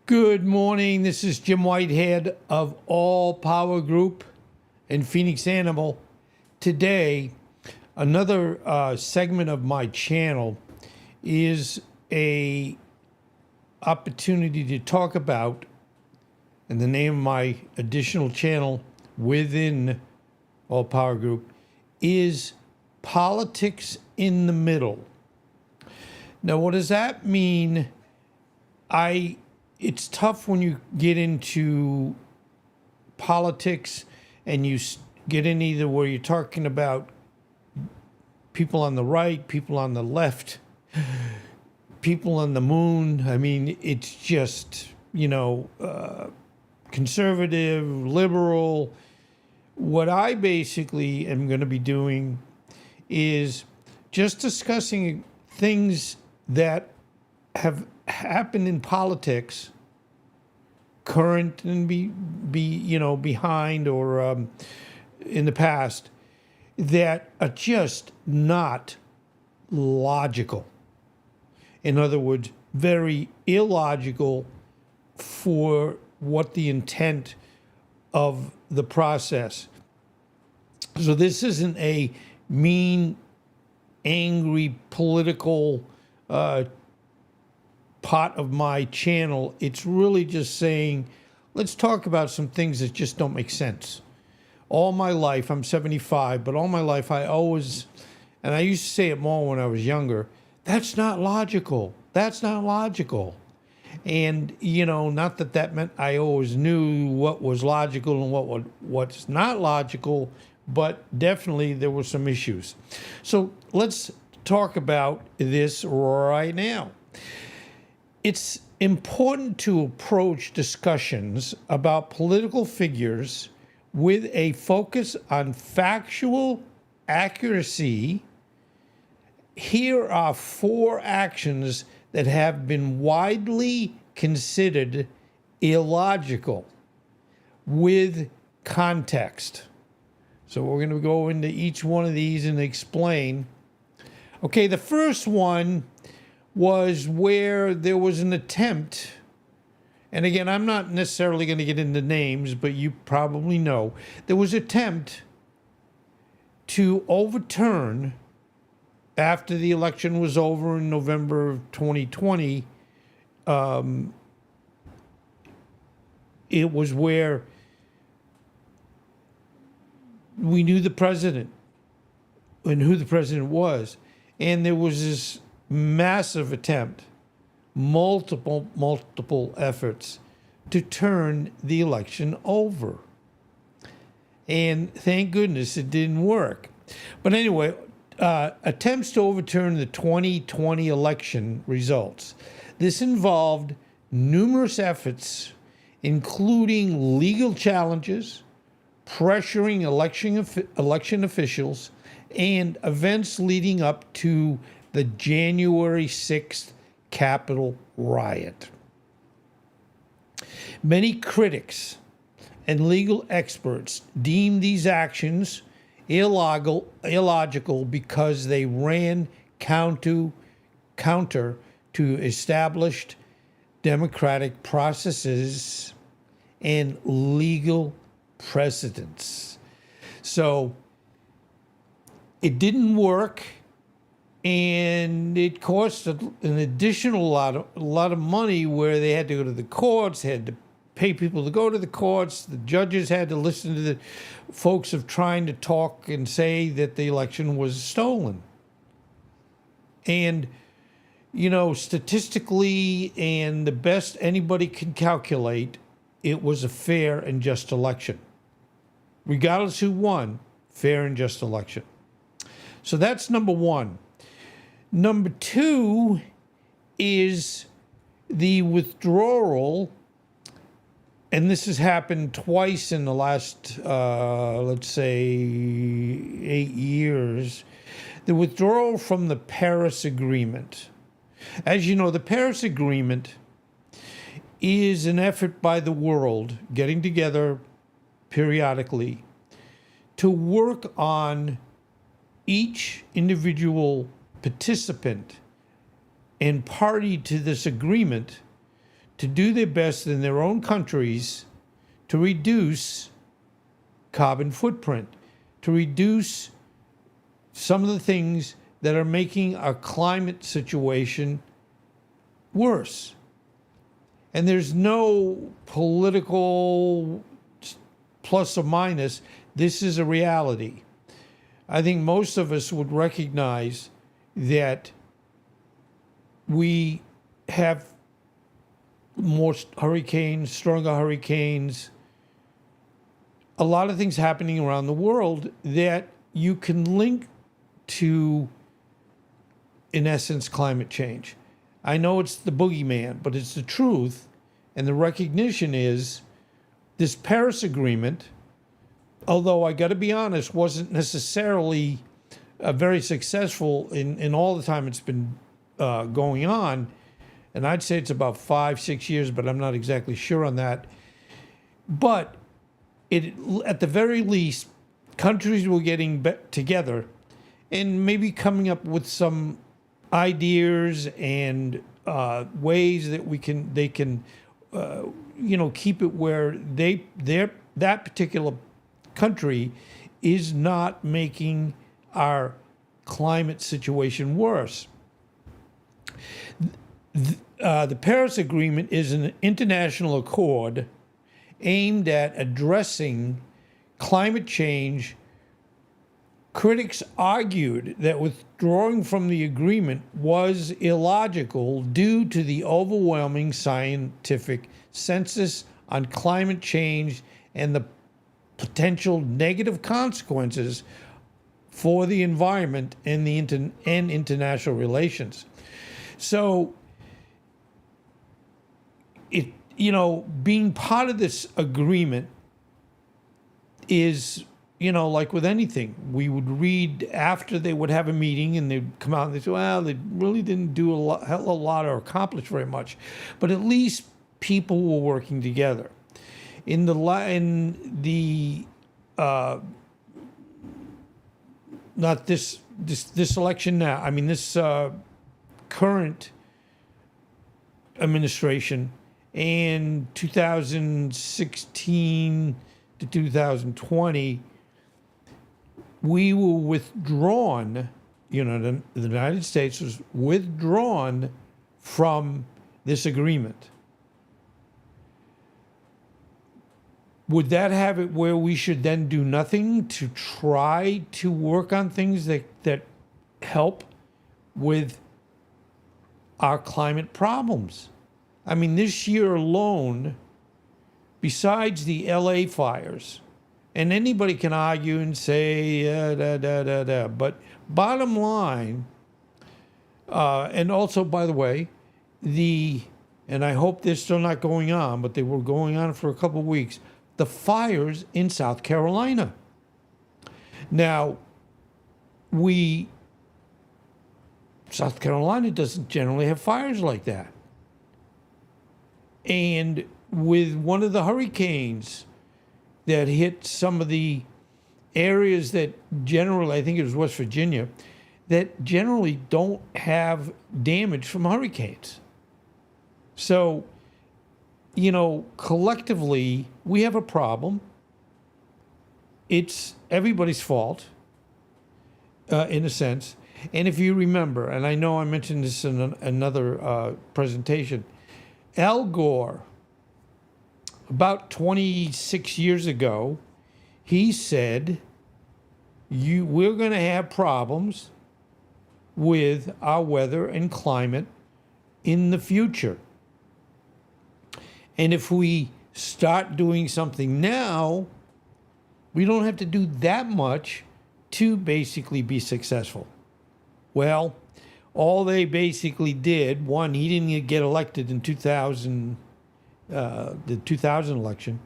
Good morning. This is Jim Whitehead of All Power Group and Phoenix Animal. Today, another segment of my channel is a opportunity to talk about, and the name of my additional channel within All Power Group is Politics in the Middle. Now, what does that mean? It's tough when you get into politics and you get in either where you're talking about people on the right, people on the left, people on the moon. I mean, it's just, conservative, liberal. What I basically am going to be doing is just discussing things that have happened in politics, current and behind or in the past, that are just not logical. In other words, very illogical for what the intent of the process. So this isn't a mean, angry political part of my channel. It's really just saying, let's talk about some things that just don't make sense. All my life, I'm 75, but all my life I always, and I used to say it more when I was younger, that's not logical. That's not logical. And, not that meant I always knew what was logical and what's not logical, but definitely there were some issues. So let's talk about this right now. It's important to approach discussions about political figures with a focus on factual accuracy. Here are 4 actions that have been widely considered illogical with context. So we're going to go into each one of these and explain. Okay, the first one was where there was an attempt, and again, I'm not necessarily going to get into names, but you probably know, there was an attempt to overturn, after the election was over in November of 2020, it was where we knew the president and who the president was, and there was this massive attempt, multiple efforts to turn the election over. And thank goodness it didn't work. But anyway, attempts to overturn the 2020 election results. This involved numerous efforts, including legal challenges, pressuring election officials, and events leading up to the January 6th Capitol riot. Many critics and legal experts deemed these actions illogical because they ran counter to established democratic processes and legal precedents. So it didn't work. And it cost an additional lot of money, where they had to go to the courts, they had to pay people to go to the courts. The judges had to listen to the folks of trying to talk and say that the election was stolen. And, statistically, and the best anybody can calculate, it was a fair and just election. Regardless who won, fair and just election. So that's number one. Number 2 is the withdrawal, and this has happened twice in the last, let's say, 8 years, the withdrawal from the Paris Agreement. As you know, the Paris Agreement is an effort by the world getting together periodically to work on each individual participant and party to this agreement to do their best in their own countries to reduce carbon footprint, to reduce some of the things that are making our climate situation worse. And there's no political plus or minus. This is a reality. I think most of us would recognize that we have more hurricanes, stronger hurricanes, a lot of things happening around the world that you can link to, in essence, climate change. I know it's the boogeyman, but it's the truth. And the recognition is this Paris Agreement, although I got to be honest, wasn't necessarily very successful in all the time it's been going on. And I'd say it's about 5-6 years, but I'm not exactly sure on that. But it, at the very least, countries were getting together and maybe coming up with some ideas and ways that they can keep it where that particular country is not making our climate situation worse. The Paris Agreement is an international accord aimed at addressing climate change. Critics argued that withdrawing from the agreement was illogical due to the overwhelming scientific consensus on climate change and the potential negative consequences for the environment and international relations. So, being part of this agreement is, like with anything, we would read after they would have a meeting and they'd come out and they'd say, well, they really didn't do a lot or accomplish very much. But at least people were working together. In the not this election now, I mean this current administration, in 2016 to 2020, we were withdrawn, the United States was withdrawn from this agreement. Would that have it where we should then do nothing to try to work on things that help with our climate problems? I mean, this year alone, besides the LA fires, and anybody can argue and say, but bottom line, and also, by the way, and I hope they're still not going on, but they were going on for a couple of weeks, the fires in South Carolina. Now, South Carolina doesn't generally have fires like that. And with one of the hurricanes that hit some of the areas that generally, I think it was West Virginia, that generally don't have damage from hurricanes. So, collectively, we have a problem. It's everybody's fault, in a sense. And if you remember, and I know I mentioned this in another presentation, Al Gore, about 26 years ago, he said, we're going to have problems with our weather and climate in the future. And if we start doing something now, we don't have to do that much to basically be successful. Well, all they basically did, one, he didn't get elected in the 2000 election,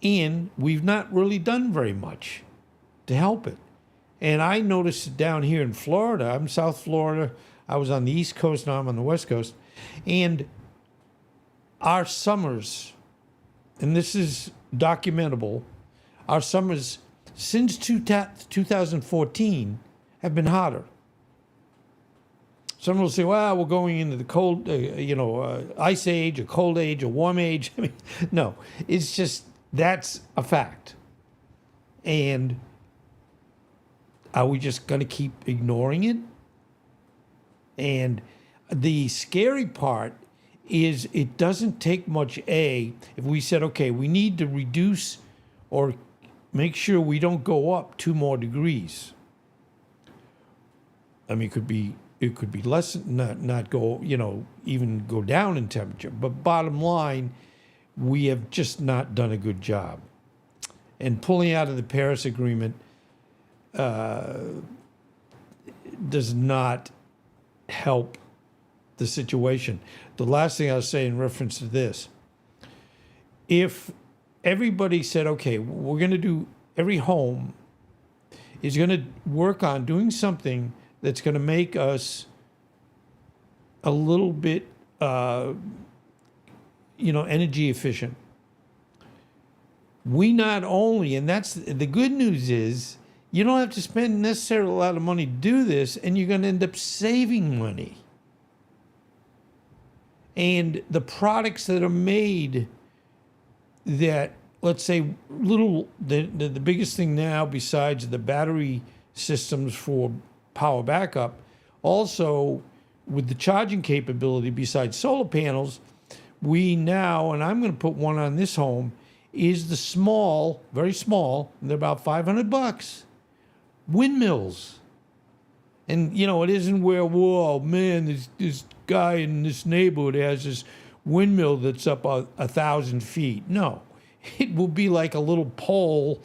and we've not really done very much to help it. And I noticed it down here in Florida. I'm South Florida. I was on the East Coast, now I'm on the West Coast. And our summers, and this is documentable, our summers since 2014 have been hotter. Some will say, well, we're going into the cold, ice age, a cold age, a warm age. I mean, no, it's just, that's a fact. And are we just going to keep ignoring it? And the scary part is it doesn't take much, if we said, okay, we need to reduce or make sure we don't go up 2 more degrees. I mean, it could be less, not go, even go down in temperature. But bottom line, we have just not done a good job. And pulling out of the Paris Agreement does not help the situation. The last thing I'll say in reference to this, if everybody said, okay, we're going to do, every home is going to work on doing something that's going to make us a little bit, energy efficient. We not only, and that's the good news is, you don't have to spend necessarily a lot of money to do this, and you're going to end up saving money. And the products that are made that, let's say, the biggest thing now besides the battery systems for power backup, also with the charging capability besides solar panels, we now, and I'm going to put one on this home, is the small, very small, they're about $500, windmills. And, it isn't where, whoa, man, this guy in this neighborhood has this windmill that's up 1,000 feet. No, it will be like a little pole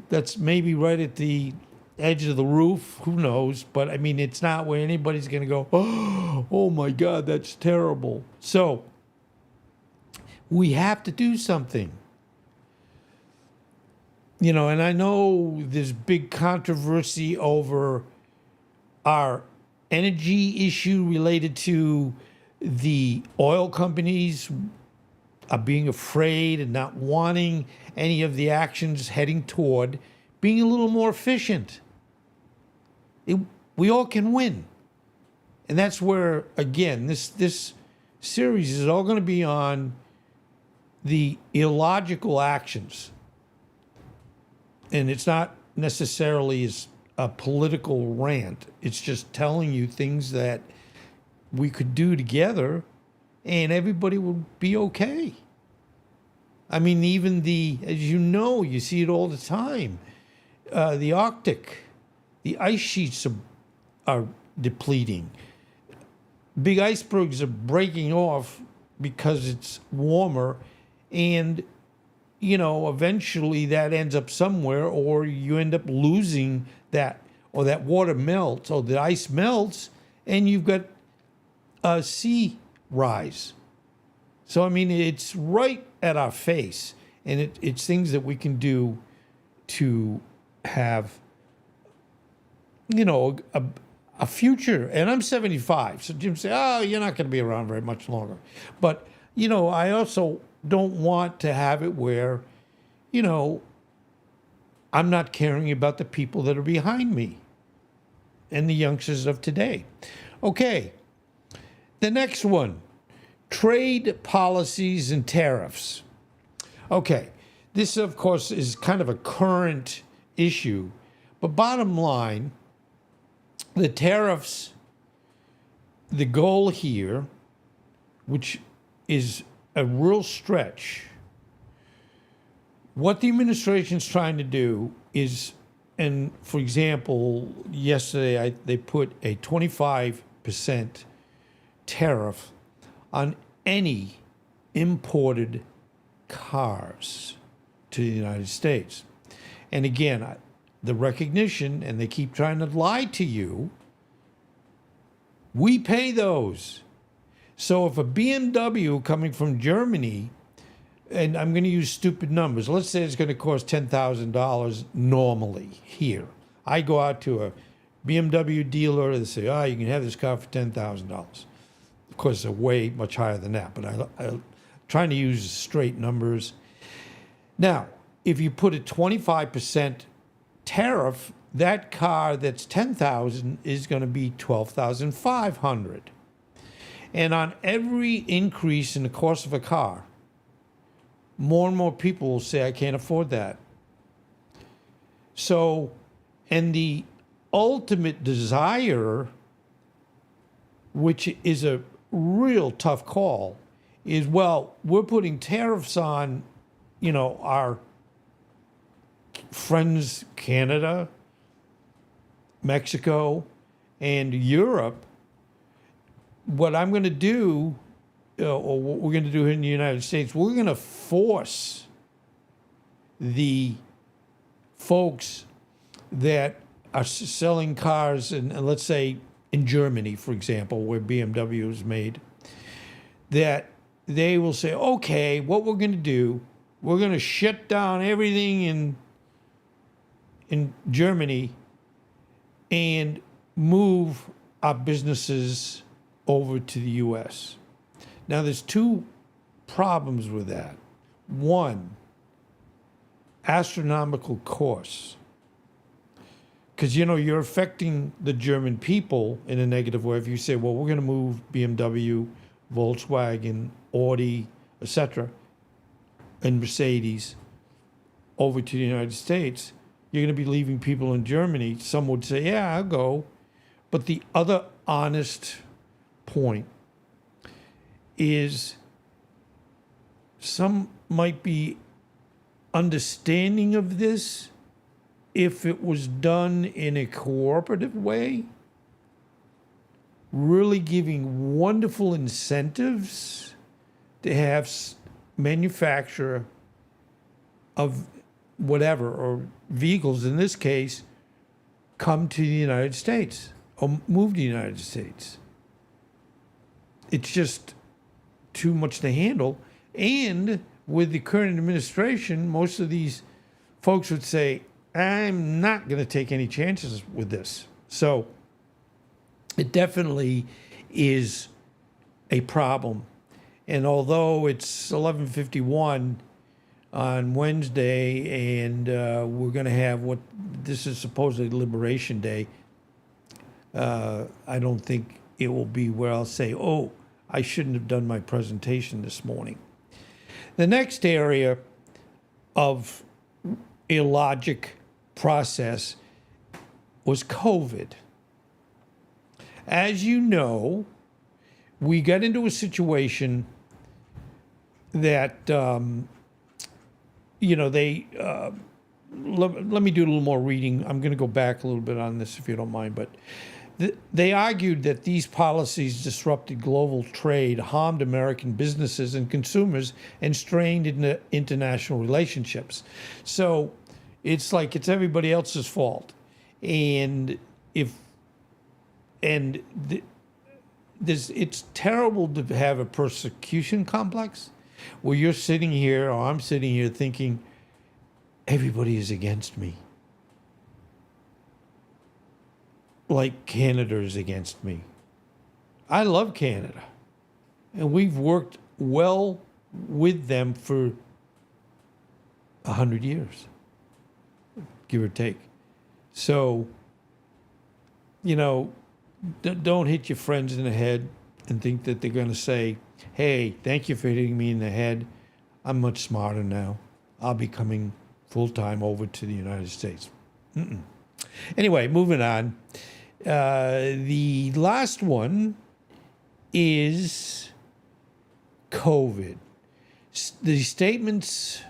that's maybe right at the edge of the roof. Who knows? But, I mean, it's not where anybody's going to go, oh, my God, that's terrible. So we have to do something. And I know there's big controversy over our energy issue related to the oil companies are being afraid and not wanting any of the actions heading toward being a little more efficient. We all can win. And that's where, again, this series is all going to be on the illogical actions. And it's not necessarily a political rant. It's just telling you things that we could do together and everybody would be okay. I mean, even as you see it all the time, the Arctic, the ice sheets are depleting. Big icebergs are breaking off because it's warmer, and eventually that ends up somewhere, or you end up losing that, or that water melts, or the ice melts, and you've got a sea rise. So, I mean, it's right at our face, and it's things that we can do to have, a future. And I'm 75, so Jim say, oh, you're not going to be around very much longer. But, I also don't want to have it where, I'm not caring about the people that are behind me and the youngsters of today. Okay, the next one, trade policies and tariffs. Okay, this, of course, is kind of a current issue, but bottom line, the tariffs, the goal here, which is a real stretch, what the administration's trying to do is, and for example, yesterday they put a 25% tariff on any imported cars to the United States. And again, the recognition, and they keep trying to lie to you, we pay those. So if a BMW coming from Germany, and I'm going to use stupid numbers, let's say it's going to cost $10,000 normally here. I go out to a BMW dealer and say, you can have this car for $10,000. Of course, they're way much higher than that, but I'm trying to use straight numbers. Now, if you put a 25% tariff, that car that's 10,000 is going to be 12,500. And on every increase in the cost of a car, more and more people will say, I can't afford that. So, and the ultimate desire, which is a real tough call, is, well, we're putting tariffs on, our friends, Canada, Mexico, and Europe. What I'm going to do, or what we're going to do here in the United States, we're going to force the folks that are selling cars, and let's say in Germany, for example, where BMW is made, that they will say, okay, what we're going to do, we're going to shut down everything in Germany and move our businesses over to the U.S. Now, there's two problems with that. One, astronomical costs. Because, you're affecting the German people in a negative way. If you say, well, we're going to move BMW, Volkswagen, Audi, etc., and Mercedes over to the United States, you're going to be leaving people in Germany. Some would say, yeah, I'll go. But the other honest point is some might be understanding of this if it was done in a cooperative way, really giving wonderful incentives to have manufacturer of whatever, or vehicles in this case, come to the United States or move to the United States. It's just too much to handle. And with the current administration, most of these folks would say, I'm not going to take any chances with this. So it definitely is a problem. And although it's 11:51 on Wednesday, and we're going to have this is supposedly Liberation Day, I don't think it will be where I'll say, oh, I shouldn't have done my presentation this morning. The next area of illogic process was COVID. As you know, we got into a situation that, let me do a little more reading. I'm going to go back a little bit on this if you don't mind, but they argued that these policies disrupted global trade, harmed American businesses and consumers, and strained international relationships. So it's like it's everybody else's fault. And it's terrible to have a persecution complex where you're sitting here, or I'm sitting here thinking, everybody is against me. Like Canada is against me. I love Canada. And we've worked well with them for 100 years, give or take. So, don't hit your friends in the head and think that they're going to say, hey, thank you for hitting me in the head. I'm much smarter now. I'll be coming full-time over to the United States. Anyway, moving on. The last one is COVID. The statements,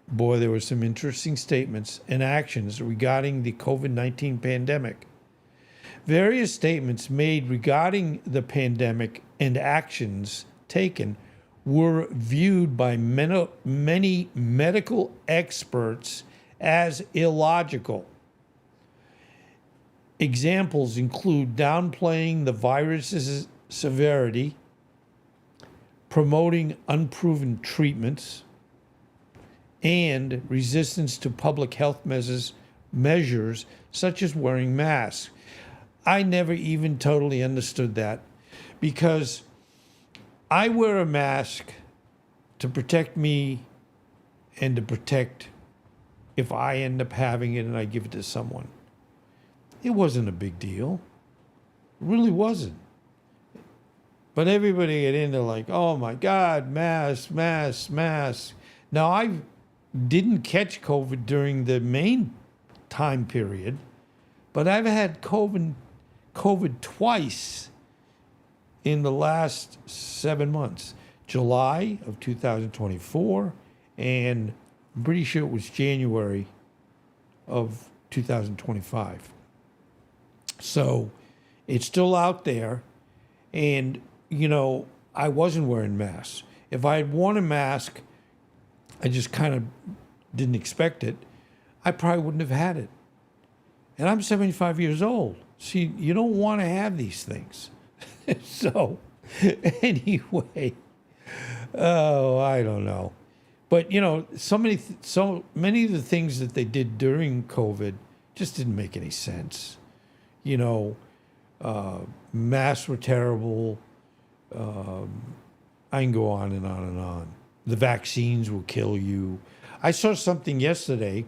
boy, there were some interesting statements and actions regarding the COVID-19 pandemic. Various statements made regarding the pandemic and actions taken were viewed by many medical experts as illogical. Examples include downplaying the virus's severity, promoting unproven treatments, and resistance to public health measures such as wearing masks. I never even totally understood that, because I wear a mask to protect me and to protect if I end up having it and I give it to someone. It wasn't a big deal. It really wasn't. But everybody get into like, oh my God, mask, mask, mask. Now, I didn't catch COVID during the main time period, but I've had COVID twice in the last 7 months. July of 2024, and I'm pretty sure it was January of 2025. So it's still out there. And, you know, I wasn't wearing masks. If I had worn a mask, I just kind of didn't expect it, I probably wouldn't have had it. And I'm 75 years old. See, you don't want to have these things. So, anyway, oh, I don't know. But, you know, so many of the things that they did during COVID just didn't make any sense. You know, masks were terrible. I can go on and on and on. The vaccines will kill you. I saw something yesterday.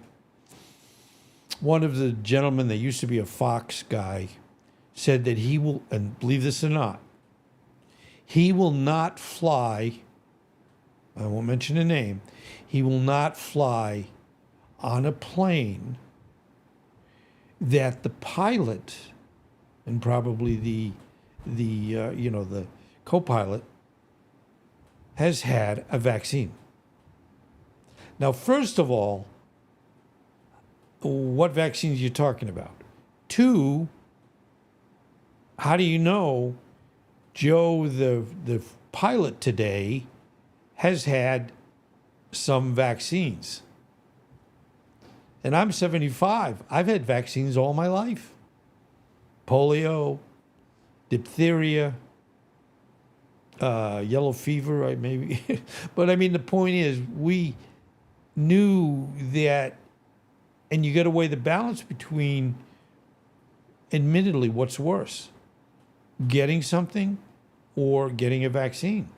One of the gentlemen that used to be a Fox guy said that he will, and believe this or not, he will not fly, I won't mention a name, he will not fly on a plane that the pilot and probably the co-pilot has had a vaccine. Now, first of all, what vaccines are you talking about? Two, how do you know Joe, the pilot today, has had some vaccines? And I'm 75. I've had vaccines all my life. Polio, diphtheria, yellow fever, maybe. But I mean, the point is, we knew that, and you got to weigh the balance between, admittedly, what's worse, getting something or getting a vaccine.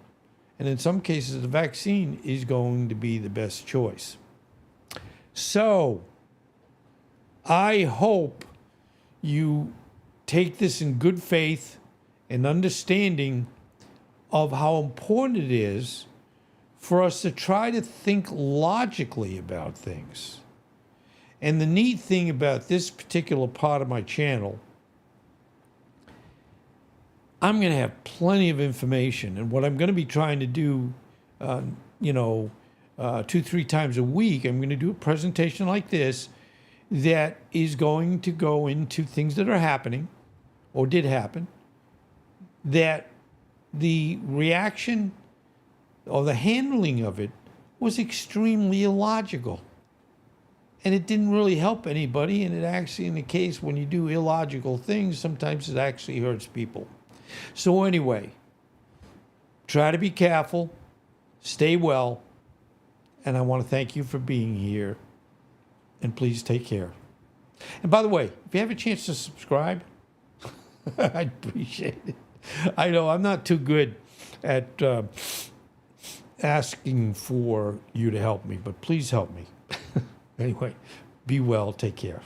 And in some cases, the vaccine is going to be the best choice. So I hope you take this in good faith and understanding of how important it is for us to try to think logically about things. And the neat thing about this particular part of my channel, I'm going to have plenty of information. And what I'm going to be trying to do, 2-3 times a week, I'm going to do a presentation like this that is going to go into things that are happening or did happen, that the reaction or the handling of it was extremely illogical. And it didn't really help anybody. And it actually, in the case when you do illogical things, sometimes it actually hurts people. So anyway, try to be careful, stay well, and I want to thank you for being here. And please take care. And by the way, if you have a chance to subscribe, I'd appreciate it. I know I'm not too good at asking for you to help me, but please help me. Anyway, be well, take care.